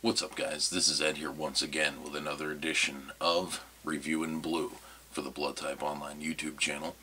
What's up, guys? This is Ed here once again with another edition of Review in Blue for the Blood Type Online YouTube channel.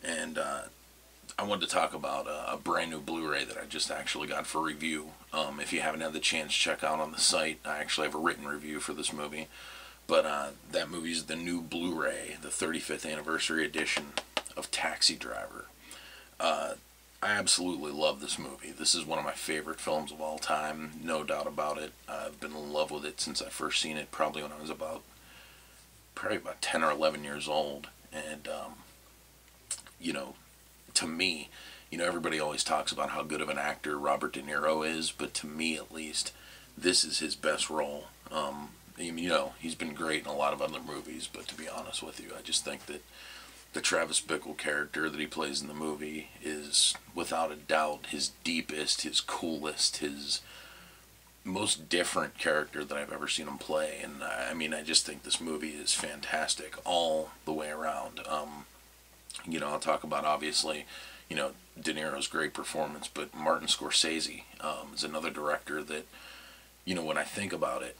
And I wanted to talk about a brand new Blu-ray that I just actually got for review. If you haven't had the chance, check out on the site. I actually have a written review for this movie. But that movie is the new Blu-ray, the 35th anniversary edition of Taxi Driver. I absolutely love this movie. This is one of my favorite films of all time, no doubt about it. I've been in love with it since I first seen it, probably when I was about 10 or 11 years old. And, to me, everybody always talks about how good of an actor Robert De Niro is, but to me, at least, this is his best role. He's been great in a lot of other movies, but to be honest with you, I just think that the Travis Bickle character that he plays in the movie is, without a doubt, his deepest, his coolest, his most different character that I've ever seen him play. And I just think this movie is fantastic all the way around. I'll talk about, obviously, De Niro's great performance, but Martin Scorsese is another director that, when I think about it,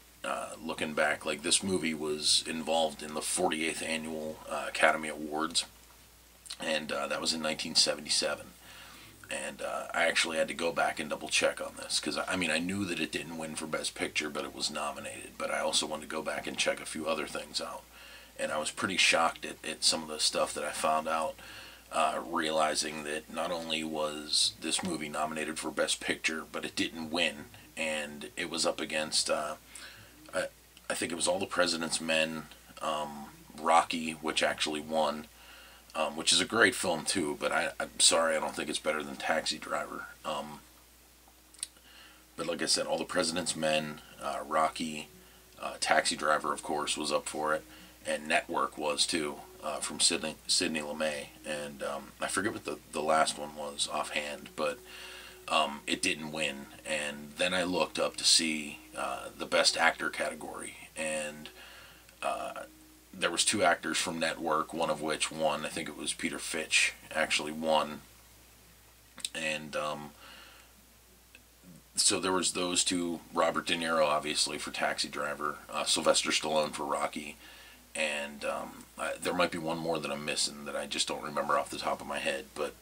looking back, like, this movie was involved in the 48th Annual Academy Awards, and that was in 1977. And I actually had to go back and double check on this, because, I knew that it didn't win for Best Picture, but it was nominated. But I also wanted to go back and check a few other things out. And I was pretty shocked at some of the stuff that I found out, realizing that not only was this movie nominated for Best Picture, but it didn't win. And it was up against, I think it was All the President's Men, Rocky, which actually won, which is a great film too, but I'm sorry, I don't think it's better than Taxi Driver. But like I said, All the President's Men, Rocky, Taxi Driver, of course, was up for it, and Network was too, from Sidney Lumet, and I forget what the last one was offhand, but it didn't win. And then I looked up to see the Best Actor category, and there was two actors from Network, one of which won. I think it was Peter Fitch actually won. And so there was those two, Robert De Niro obviously for Taxi Driver, Sylvester Stallone for Rocky, and there might be one more that I'm missing that I just don't remember off the top of my head, but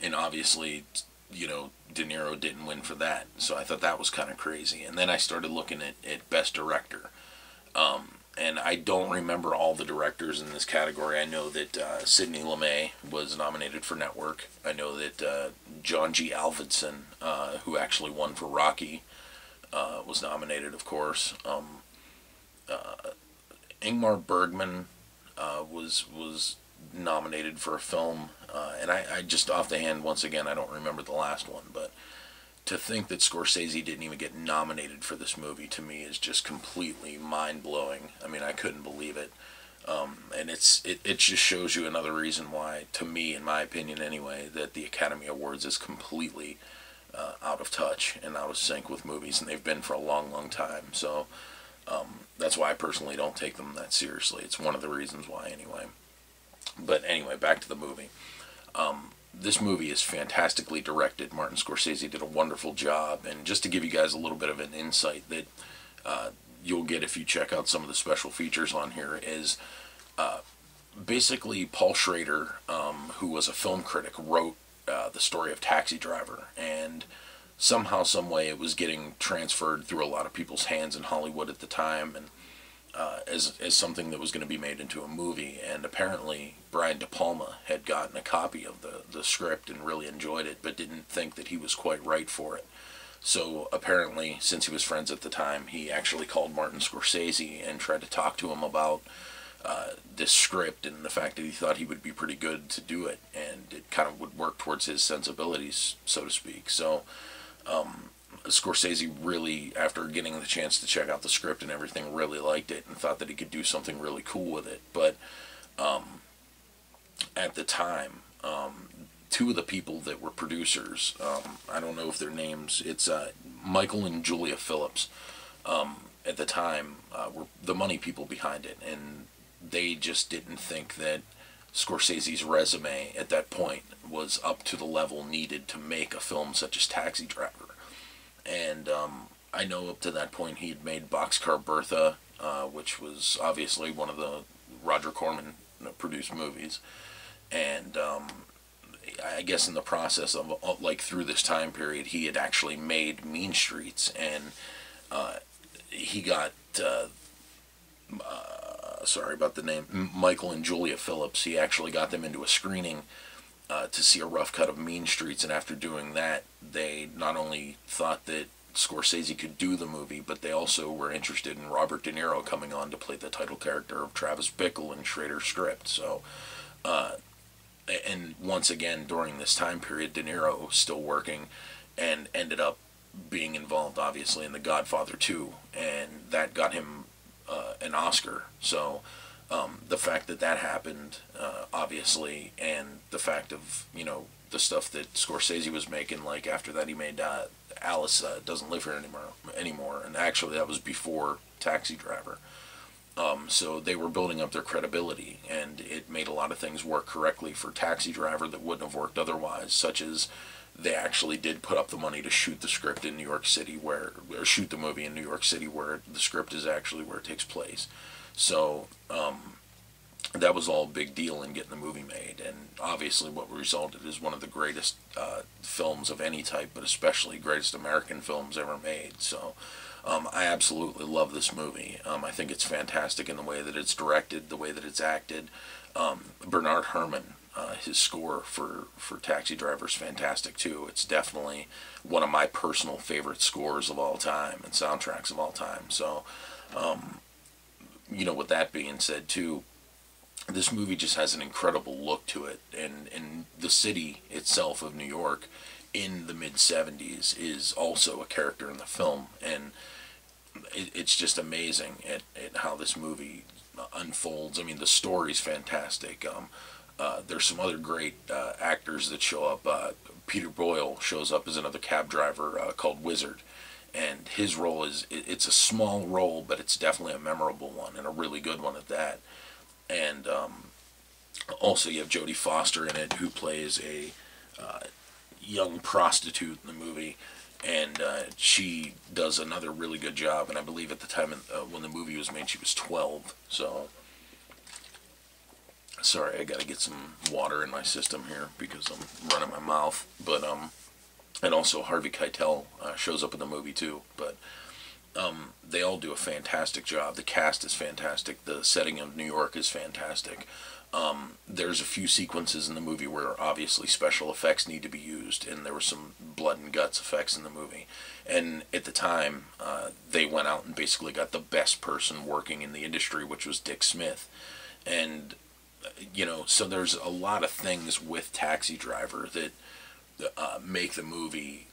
and obviously, De Niro didn't win for that, so I thought that was kind of crazy. And then I started looking at Best Director, and I don't remember all the directors in this category. I know that Sidney Lumet was nominated for Network. I know that John G. Avildsen, who actually won for Rocky, was nominated, of course. Ingmar Bergman was nominated for a film, and I just off the hand, once again, I don't remember the last one, but to think that Scorsese didn't even get nominated for this movie, to me, is just completely mind-blowing. I couldn't believe it. And it just shows you another reason why, to me, in my opinion anyway, that the Academy Awards is completely out of touch and out of sync with movies, and they've been for a long, long time. So that's why I personally don't take them that seriously. It's one of the reasons why, anyway. But anyway, back to the movie. This movie is fantastically directed. Martin Scorsese did a wonderful job. And just to give you guys a little bit of an insight that you'll get if you check out some of the special features on here, is basically Paul Schrader, who was a film critic, wrote the story of Taxi Driver. And somehow, some way, it was getting transferred through a lot of people's hands in Hollywood at the time, and as something that was going to be made into a movie. And apparently Brian De Palma had gotten a copy of the script and really enjoyed it, but didn't think that he was quite right for it. So apparently, since he was friends at the time, he actually called Martin Scorsese and tried to talk to him about this script and the fact that he thought he would be pretty good to do it, and it kind of would work towards his sensibilities, so to speak. So Scorsese really, after getting the chance to check out the script and everything, really liked it and thought that he could do something really cool with it. But at the time, two of the people that were producers, I don't know if their names, it's Michael and Julia Phillips, at the time, were the money people behind it, and they just didn't think that Scorsese's resume at that point was up to the level needed to make a film such as Taxi Driver. And I know up to that point he'd made Boxcar Bertha, which was obviously one of the Roger Corman produced movies, and I guess in the process of like through this time period, he had actually made Mean Streets, and he got sorry about the name, Michael and Julia Phillips. He actually got them into a screening to see a rough cut of Mean Streets, and after doing that, they not only thought that Scorsese could do the movie, but they also were interested in Robert De Niro coming on to play the title character of Travis Bickle in Schrader's script. So, and once again, during this time period, De Niro was still working and ended up being involved, obviously, in The Godfather 2, and that got him an Oscar. So, the fact that that happened, obviously, and the fact of, the stuff that Scorsese was making, like after that he made Alice Doesn't Live Here anymore, and actually that was before Taxi Driver. So they were building up their credibility, and it made a lot of things work correctly for Taxi Driver that wouldn't have worked otherwise, such as they actually did put up the money to shoot the script in New York City, or shoot the movie in New York City, where the script is actually where it takes place. So that was all a big deal in getting the movie made, and obviously what resulted is one of the greatest films of any type, but especially greatest American films ever made. So I absolutely love this movie. I think it's fantastic in the way that it's directed, the way that it's acted. Bernard Herrmann, his score for Taxi Driver is fantastic too. It's definitely one of my personal favorite scores of all time and soundtracks of all time. So, with that being said too, this movie just has an incredible look to it, and the city itself of New York in the mid-70s is also a character in the film, and it's just amazing at how this movie unfolds. I mean, the story's fantastic. There's some other great actors that show up. Peter Boyle shows up as another cab driver called Wizard, and his role it's a small role, but it's definitely a memorable one, and a really good one at that. And also you have Jodie Foster in it, who plays a young prostitute in the movie, and she does another really good job. And I believe at the time when the movie was made, she was 12. So, sorry, I gotta get some water in my system here because I'm running my mouth. But and also Harvey Keitel shows up in the movie too. But they all do a fantastic job. The cast is fantastic. The setting of New York is fantastic. There's a few sequences in the movie where obviously special effects need to be used, and there were some blood and guts effects in the movie. And at the time, they went out and basically got the best person working in the industry, which was Dick Smith. And, so there's a lot of things with Taxi Driver that make the movie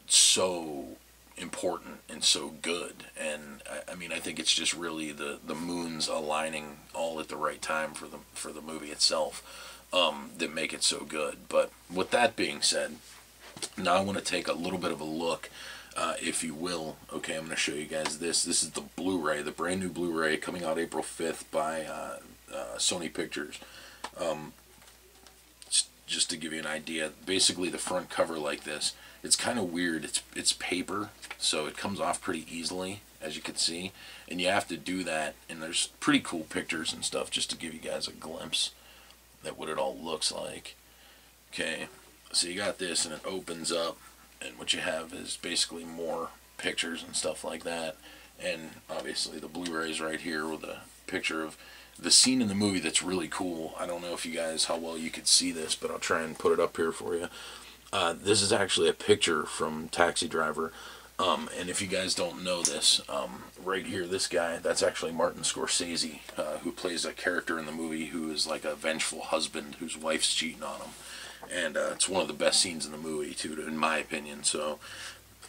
so important and so good. And I mean, I think it's just really the moons aligning all at the right time for the movie itself that make it so good. But with that being said, now I want to take a little bit of a look, if you will. Okay, I'm going to show you guys this. This is the Blu-ray, the brand new Blu-ray coming out April 5th by Sony Pictures. Just to give you an idea, basically the front cover like this. It's kind of weird. It's paper, so it comes off pretty easily, as you can see. And you have to do that, and there's pretty cool pictures and stuff just to give you guys a glimpse at what it all looks like. Okay, so you got this, and it opens up, and what you have is basically more pictures and stuff like that. And obviously the Blu-ray's right here with a picture of the scene in the movie that's really cool. I don't know if you guys, how well you could see this, but I'll try and put it up here for you. This is actually a picture from Taxi Driver, and if you guys don't know this, right here, this guy, that's actually Martin Scorsese, who plays a character in the movie who is like a vengeful husband whose wife's cheating on him, and it's one of the best scenes in the movie, too, in my opinion. So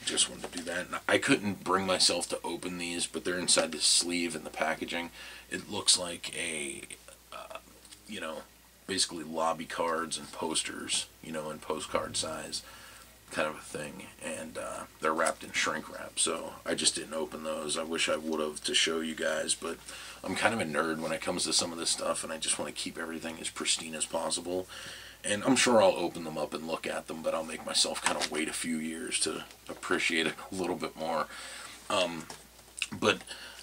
just wanted to do that. And I couldn't bring myself to open these, but they're inside the sleeve and the packaging. It looks like a, basically lobby cards and posters, in postcard size kind of a thing, and they're wrapped in shrink wrap, so I just didn't open those. I wish I would have to show you guys, but I'm kind of a nerd when it comes to some of this stuff, and I just want to keep everything as pristine as possible. And I'm sure I'll open them up and look at them, but I'll make myself kind of wait a few years to appreciate it a little bit more. But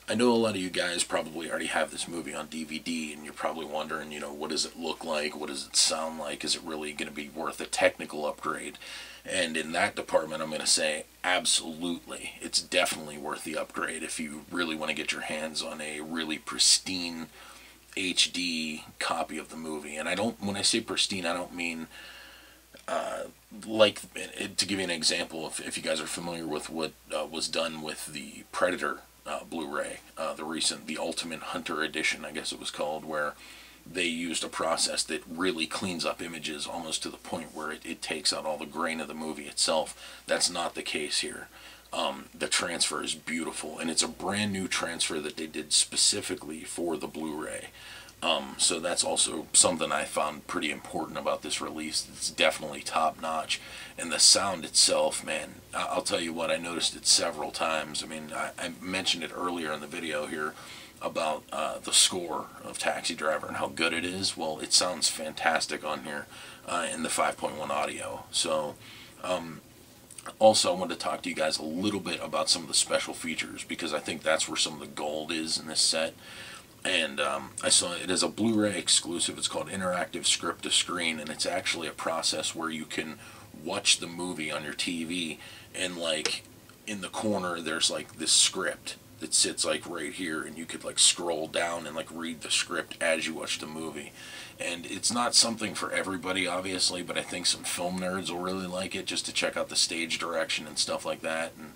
I know a lot of you guys probably already have this movie on DVD, and you're probably wondering, what does it look like? What does it sound like? Is it really going to be worth a technical upgrade? And in that department, I'm going to say absolutely. It's definitely worth the upgrade if you really want to get your hands on a really pristine HD copy of the movie. And when I say pristine, I don't mean like, to give you an example, if you guys are familiar with what was done with the Predator Blu-ray, the Ultimate Hunter Edition, I guess it was called, where they used a process that really cleans up images almost to the point where it takes out all the grain of the movie itself. That's not the case here. The transfer is beautiful, and it's a brand new transfer that they did specifically for the Blu-ray. So that's also something I found pretty important about this release. It's definitely top notch. And the sound itself, man, I'll tell you what, I noticed it several times. I mean, I mentioned it earlier in the video here about the score of Taxi Driver and how good it is. Well, it sounds fantastic on here in the 5.1 audio. So, also, I wanted to talk to you guys a little bit about some of the special features, because I think that's where some of the gold is in this set. And I saw it as a Blu-ray exclusive. It's called Interactive Script to Screen, and it's actually a process where you can watch the movie on your TV, and like in the corner there's like this script that sits like right here, and you could like scroll down and like read the script as you watch the movie. And it's not something for everybody, obviously, but I think some film nerds will really like it, just to check out the stage direction and stuff like that, and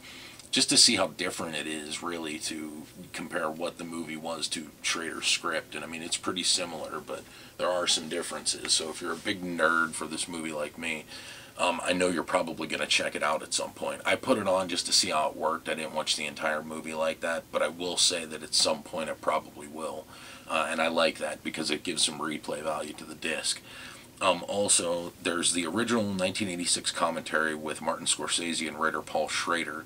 just to see how different it is, really, to compare what the movie was to Schrader's script. And I mean, it's pretty similar, but there are some differences. So if you're a big nerd for this movie like me, I know you're probably going to check it out at some point. I put it on just to see how it worked. I didn't watch the entire movie like that, but I will say that at some point I probably will. And I like that because it gives some replay value to the disc. Also, there's the original 1986 commentary with Martin Scorsese and writer Paul Schrader.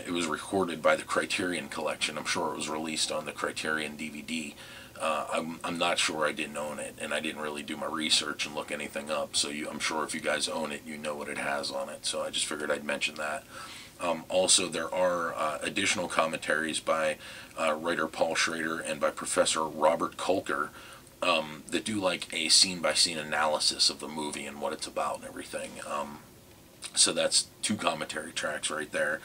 It was recorded by the Criterion Collection. I'm sure it was released on the Criterion DVD. I'm not sure. I didn't own it, and I didn't really do my research and look anything up. So I'm sure if you guys own it, you know what it has on it. So I just figured I'd mention that. Also, there are additional commentaries by writer Paul Schrader and by Professor Robert Kolker that do like a scene-by-scene analysis of the movie and what it's about and everything. So that's 2 commentary tracks right there.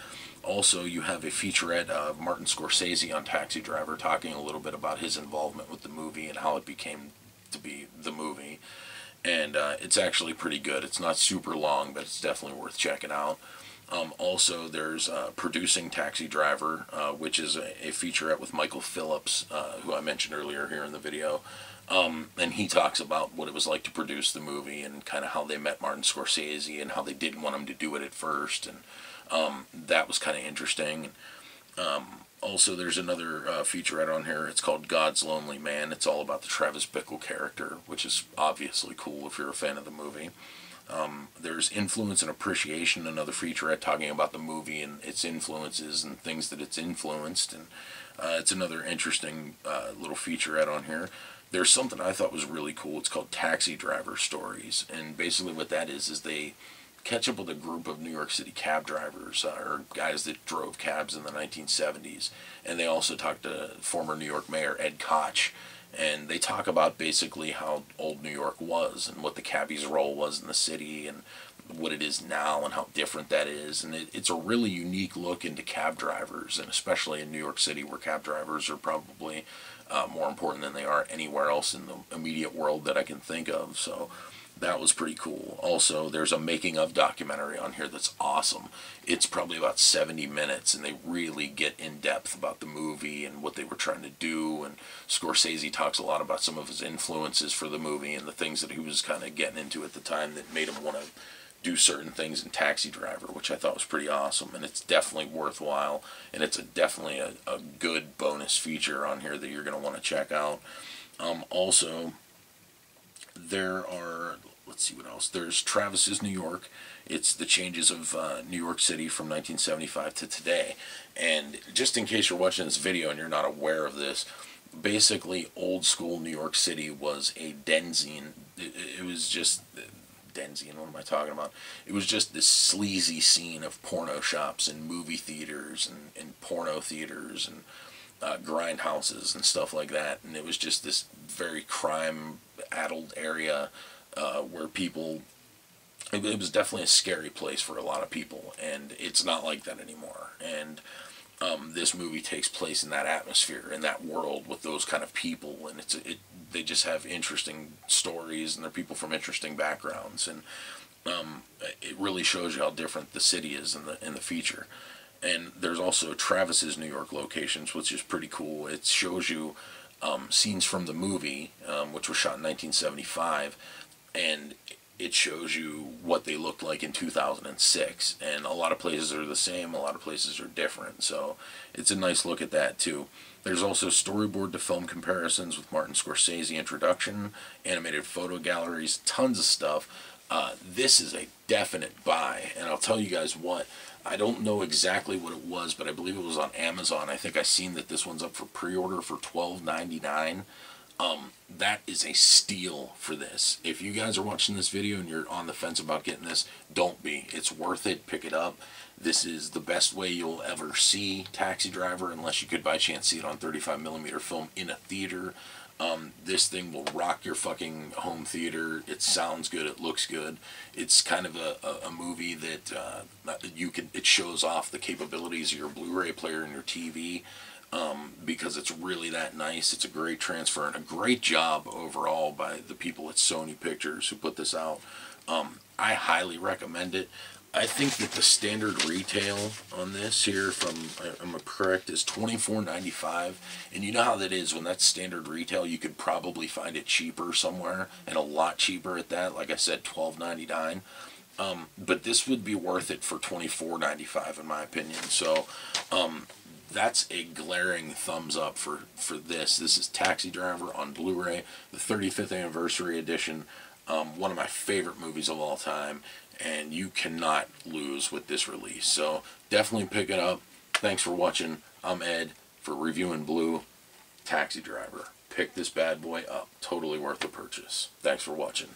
Also, you have a featurette of Martin Scorsese on Taxi Driver, talking a little bit about his involvement with the movie and how it became to be the movie. And it's actually pretty good. It's not super long, but it's definitely worth checking out. Also, there's Producing Taxi Driver, which is a featurette with Michael Phillips, who I mentioned earlier here in the video. And he talks about what it was like to produce the movie and kind of how they met Martin Scorsese and how they didn't want him to do it at first. And that was kind of interesting. Also, there's another featurette on here. It's called God's Lonely Man. It's all about the Travis Bickle character, which is obviously cool if you're a fan of the movie. There's Influence and Appreciation, another featurette talking about the movie and its influences and things that it's influenced. And it's another interesting little featurette on here. There's something I thought was really cool. It's called Taxi Driver Stories. And basically what that is they catch up with a group of New York City cab drivers, or guys that drove cabs in the 1970s. And they also talk to former New York Mayor Ed Koch. And they talk about basically how old New York was and what the cabbie's role was in the city and what it is now and how different that is. And it's a really unique look into cab drivers, and especially in New York City, where cab drivers are probably more important than they are anywhere else in the immediate world that I can think of. So that was pretty cool. Also, there's a making of documentary on here that's awesome. It's probably about 70 minutes, and they really get in depth about the movie and what they were trying to do. And Scorsese talks a lot about some of his influences for the movie and the things that he was kind of getting into at the time that made him want to do certain things in Taxi Driver, which I thought was pretty awesome. And it's definitely worthwhile, and it's definitely a good bonus feature on here that you're going to want to check out. Also, there are, let's see what else. There's Travis's New York. It's the changes of New York City from 1975 to today. And just in case you're watching this video and you're not aware of this, basically old school New York City was a den scene. It was just Denzian, what am I talking about? It was just this sleazy scene of porno shops and movie theaters and porno theaters and grindhouses and stuff like that. And it was just this very crime-addled area where people... It was definitely a scary place for a lot of people, and it's not like that anymore. And this movie takes place in that atmosphere, in that world, with those kind of people, and they just have interesting stories, and they're people from interesting backgrounds, and it really shows you how different the city is in the feature. And there's also Travis's New York locations, which is pretty cool. It shows you scenes from the movie, which was shot in 1975, and it shows you what they looked like in 2006. And a lot of places are the same, a lot of places are different. So it's a nice look at that too. There's also storyboard to film comparisons with Martin Scorsese introduction, animated photo galleries, tons of stuff. This is a definite buy, and I'll tell you guys what, I don't know exactly what it was, but I believe it was on Amazon. I think I seen that this one's up for pre-order for $12.99. That is a steal for this. If you guys are watching this video and you're on the fence about getting this, don't be. It's worth it. Pick it up. This is the best way you'll ever see Taxi Driver, unless you could by chance see it on 35mm film in a theater. This thing will rock your fucking home theater. It sounds good. It looks good. It's kind of a movie that it shows off the capabilities of your Blu-ray player and your TV. Because it's really that nice. It's a great transfer and a great job overall by the people at Sony Pictures who put this out. I highly recommend it. I think that the standard retail on this here, if I'm correct, is $24.95. And you know how that is, when that's standard retail, you could probably find it cheaper somewhere, and a lot cheaper at that. Like I said, $12.99. But this would be worth it for $24.95 in my opinion. So that's a glaring thumbs up for this. This is Taxi Driver on Blu-ray, the 35th anniversary edition. One of my favorite movies of all time, and you cannot lose with this release. So definitely pick it up. Thanks for watching. I'm Ed for Reviewing Blue. Taxi Driver. Pick this bad boy up. Totally worth the purchase. Thanks for watching.